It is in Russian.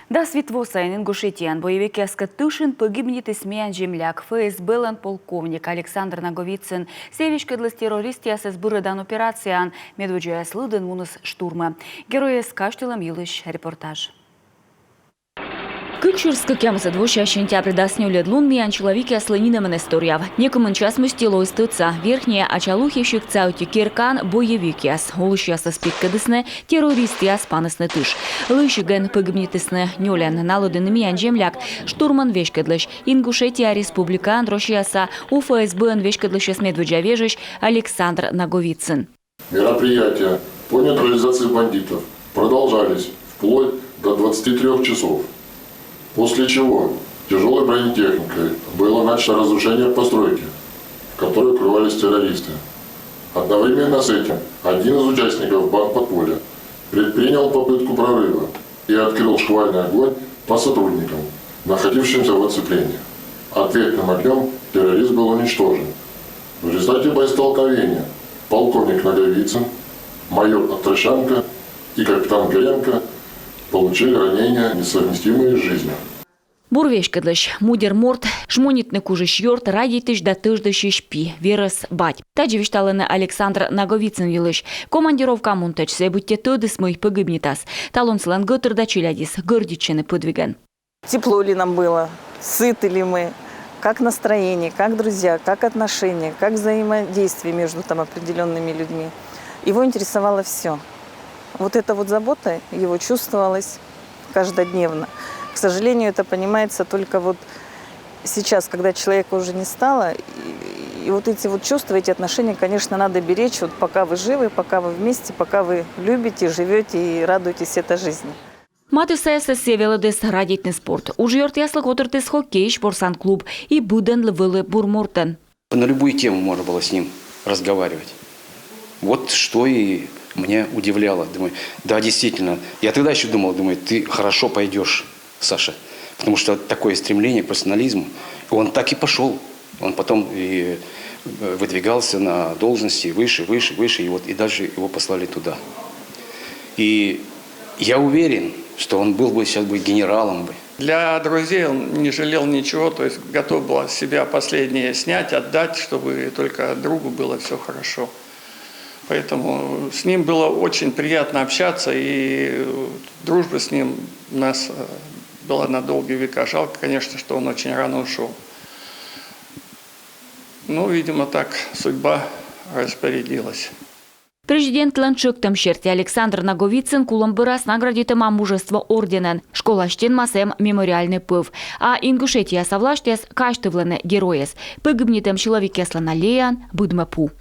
Да світвоса Ингушетиян боевики Аскатышин погибнет исмеян земляк ФСБ полковник Александр Наговицын. Севичка для террористия с избырыдан операциян медведжая слыдын мунус штурма. Герои с каштелом Юлыш репортаж. Кыкширска кемса двуща сентября даснюлет лунмиян человеки ослынина монасторьяв. Некомын час мустило истыца. Верхняя очалухивщик цаути киркан боевикиас. Улышьяса спиккадысне террористиас панысны тыш. Лыщиген погибнитысне нюлен налодын миян земляк. Штурман вешкадлыш. Ингушетия республика Андрощияса. У ФСБ вешкадлыш медведжавежищ Александр Наговицын. Мероприятия по нейтрализации бандитов продолжались вплоть до 23 часов. После чего тяжелой бронетехникой было начато разрушение постройки, в которой укрывались террористы. Одновременно с этим один из участников бандподполья предпринял попытку прорыва и открыл шквальный огонь по сотрудникам, находившимся в оцеплении. Ответным огнем террорист был уничтожен. В результате боестолкновения полковник Наговицын, майор Отрощанко и капитан Горенко получили ранения, несовместимые с жизнью. Бурвешкадлыш, мудер морт, шмонитны кужиш йорт, радитыш да тыждыш пи, верес бать. Таджи вишталыны Александр Наговицын вилыш. Командировка мунтач будьте тыдыс мой погибнитас. Талон слан гытыр да челядис, гордичины подвиган. Тепло ли нам было, сыты ли мы, как настроение, как друзья, как отношения, как взаимодействие между там определенными людьми. Его интересовало все. Вот эта вот забота его чувствовалась каждодневно. К сожалению, это понимается только вот сейчас, когда человека уже не стало. И вот эти вот чувства, эти отношения, конечно, надо беречь, вот пока вы живы, пока вы вместе, пока вы любите, живете и радуетесь этой жизни. Мати все севеледес радітний спорт. У жорт яслик отертис хоккей, шпорсан-клуб и буден лвили бурмортен. На любую тему можно было с ним разговаривать. Вот что и меня удивляло. Думаю, да, действительно. Я тогда еще думал, ты хорошо пойдешь, Саша. Потому что такое стремление к профессионализму. И он так и пошел. Он потом и выдвигался на должности выше, выше, выше. И дальше его послали туда. И я уверен, что он был бы сейчас генералом. Для друзей он не жалел ничего. То есть готов был от себя последнее снять, отдать, чтобы только другу было все хорошо. Поэтому с ним было очень приятно общаться, и дружба с ним у нас была на долгие века. Жалко, конечно, что он очень рано ушел. Ну, видимо, так судьба распорядилась. Президент Ланчыктым шерти Александр Наговицын кулымбырас наградитыма мужество орденен. Школаштен масем мемориальный пыв. А Ингушетия совлаштес каштывланы героес. Погибнитым человекеслана леян быдмапу.